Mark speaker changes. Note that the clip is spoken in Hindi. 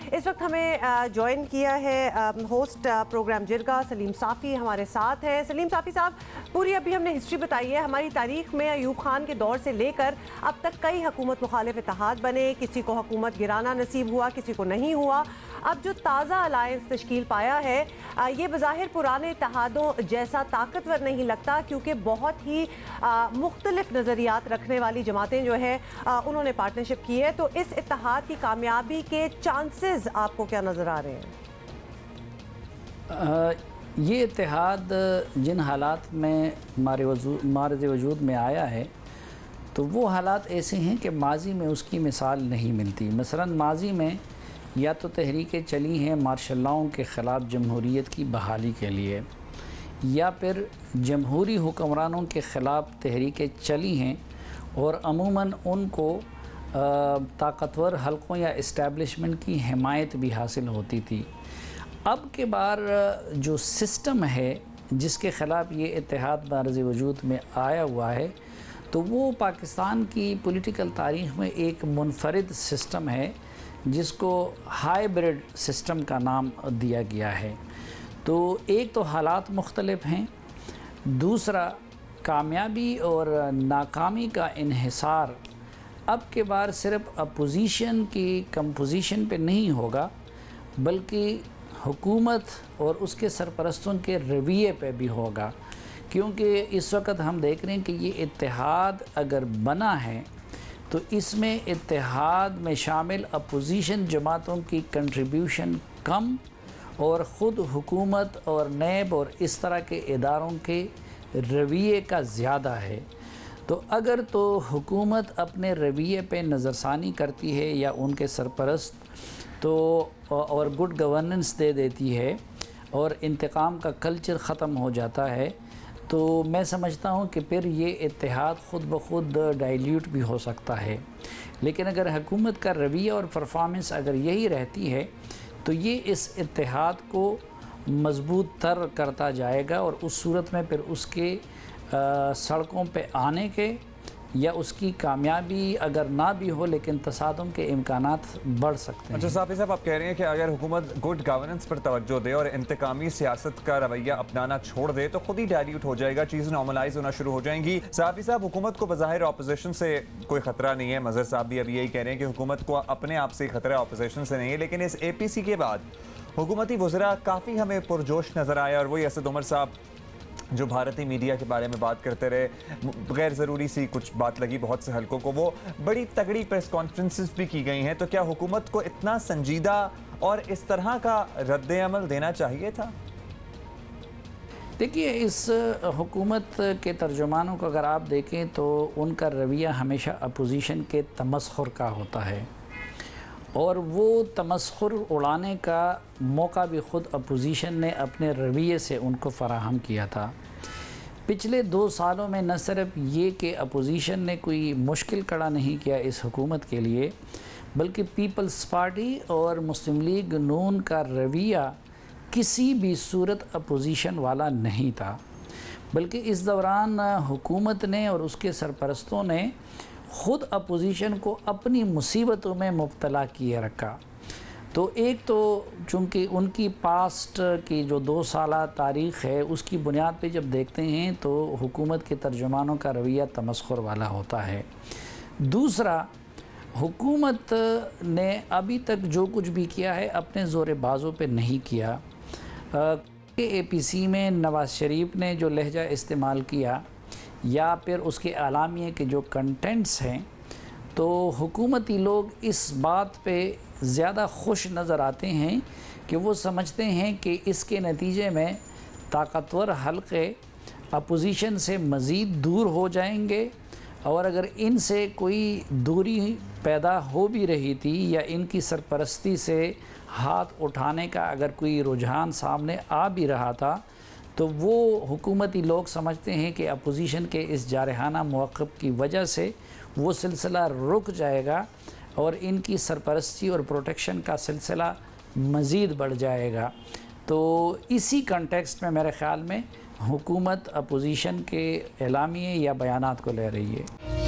Speaker 1: इस वक्त हमें ज्वाइन किया है होस्ट प्रोग्राम जिरगा सलीम साफ़ी हमारे साथ हैं। सलीम साफ़ी साहब, पूरी अभी हमने हिस्ट्री बताई है। हमारी तारीख में अयूब खान के दौर से लेकर अब तक कई हुकूमत मुखालिफ इत्तेहाद बने, किसी को हुकूमत गिराना नसीब हुआ, किसी को नहीं हुआ। अब जो ताज़ा अलायंस तश्कील पाया है ये बज़ाहिर पुराने इत्तेहादों जैसा ताकतवर नहीं लगता, क्योंकि बहुत ही मुख्तलिफ नज़रियात रखने वाली जमातें जो है उन्होंने पार्टनरशिप की है। तो इस इत्तेहाद की कामयाबी के चांसेस आपको क्या नज़र आ रहे हैं?
Speaker 2: ये इत्तेहाद जिन हालात में मारज़ वजूद में आया है, तो वो हालात ऐसे हैं कि माजी में उसकी मिसाल नहीं मिलती। मसलन माजी में या तो तहरीकें चली हैं मार्शल लॉ के ख़िलाफ़ जमहूरियत की बहाली के लिए, या फिर जमहूरी हुक्मरानों के ख़िलाफ़ तहरीकें चली हैं और अमूमन उनको ताकतवर हलकों या इस्टेब्लिशमेंट की हिमायत भी हासिल होती थी। अब के बार जो सिस्टम है जिसके ख़िलाफ़ ये इत्तेहाद मारज़ वजूद में आया हुआ है, तो वो पाकिस्तान की पॉलिटिकल तारीख़ में एक मुनफरिद सिस्टम है जिसको हाइब्रिड सिस्टम का नाम दिया गया है। तो एक तो हालात मुख्तलिफ हैं, दूसरा कामयाबी और नाकामी का इन्हिसार अब के बार सिर्फ अपोजिशन की कंपोजिशन पे नहीं होगा, बल्कि हुकूमत और उसके सरपरस्तों के रवैये पे भी होगा। क्योंकि इस वक्त हम देख रहे हैं कि ये इत्तेहाद अगर बना है तो इसमें इत्तेहाद में शामिल अपोजिशन जमातों की कंट्रीब्यूशन कम और ख़ुद हुकूमत और नैब और इस तरह के इदारों के रवैये का ज़्यादा है। तो अगर तो हुकूमत अपने रवैये पे नज़रसानी करती है या उनके सरपरस्त तो और गुड गवर्नेंस दे देती है और इंतकाम का कल्चर ख़त्म हो जाता है, तो मैं समझता हूँ कि फिर ये इत्तेहाद ख़ुद ब खुद डाइल्यूट भी हो सकता है। लेकिन अगर हुकूमत का रवैया और परफॉर्मेंस अगर यही रहती है तो ये इस इत्तेहाद को मज़बूत तर करता जाएगा और उस सूरत में फिर उसके सड़कों पे आने के या उसकी कामयाबी अगर ना भी हो लेकिन तसादुम के इम्कानात बढ़ सकते हैं।
Speaker 3: अच्छा साफ़ी साहब, आप कह रहे हैं कि अगर हुकूमत गुड गवर्नेंस पर तवज्जो दे और इंतकामी सियासत का रवैया अपनाना छोड़ दे तो खुद ही डाइल्यूट हो जाएगा, चीज़ें नॉर्मलाइज होना शुरू हो जाएंगी। साफ़ी साहब, हुकूमत को बज़ाहिर अपोजिशन से कोई ख़तरा नहीं है, मज़हर साहब भी अभी यही कह रहे हैं कि हुकूमत को अपने आप से ख़तरा अपोजिशन से नहीं है, लेकिन इस APC के बाद हुकूमती वज़रा काफ़ी हमें पुरजोश नज़र आया और वही असद उमर साहब जो भारतीय मीडिया के बारे में बात करते रहे, गैर ज़रूरी सी कुछ बात लगी बहुत से हलकों को, वो बड़ी तगड़ी प्रेस कॉन्फ्रेंसेस भी की गई हैं। तो क्या हुकूमत को इतना संजीदा और इस तरह का रद्द-ए-अमल देना चाहिए था?
Speaker 2: देखिए, इस हुकूमत के तर्जुमानों को अगर आप देखें तो उनका रवैया हमेशा अपोजिशन के तमस्खुर का होता है और वो तमस्खुर उड़ाने का मौका भी ख़ुद अपोजिशन ने अपने रवैये से उनको फ़राहम किया था। पिछले 2 सालों में न सिर्फ ये कि अपोजिशन ने कोई मुश्किल खड़ा नहीं किया इस हुकूमत के लिए, बल्कि पीपल्स पार्टी और मुस्लिम लीग नून का रवैया किसी भी सूरत अपोजिशन वाला नहीं था, बल्कि इस दौरान हुकूमत ने और उसके सरपरस्तों ने ख़ुद अपोजिशन को अपनी मुसीबतों में मुब्तला किए रखा। तो एक तो चूँकि उनकी पास्ट की जो 2 साला तारीख़ है उसकी बुनियाद पे जब देखते हैं तो हुकूमत के तर्जुमानों का रवैया तमस्खुर वाला होता है। दूसरा, हुकूमत ने अभी तक जो कुछ भी किया है अपने ज़ोर बाज़ों पे नहीं किया। APC में नवाज़ शरीफ ने जो लहजा इस्तेमाल किया या फिर उसके आलामिया के जो कंटेंट्स हैं, तो हुकूमती लोग इस बात पे ज़्यादा खुश नज़र आते हैं कि वो समझते हैं कि इसके नतीजे में ताकतवर हलक़े अपोजिशन से मज़ीद दूर हो जाएंगे और अगर इनसे कोई दूरी पैदा हो भी रही थी या इनकी सरपरस्ती से हाथ उठाने का अगर कोई रुझान सामने आ भी रहा था, तो वो हुकूमती लोग समझते हैं कि अपोजिशन के इस जारहाना मौक़िफ़ की वजह से वो सिलसिला रुक जाएगा और इनकी सरपरस्ती और प्रोटेक्शन का सिलसिला मज़ीद बढ़ जाएगा। तो इसी कॉन्टेक्स्ट में मेरे ख़्याल में हुकूमत अपोजिशन के एलामिये या बयानात को ले रही है।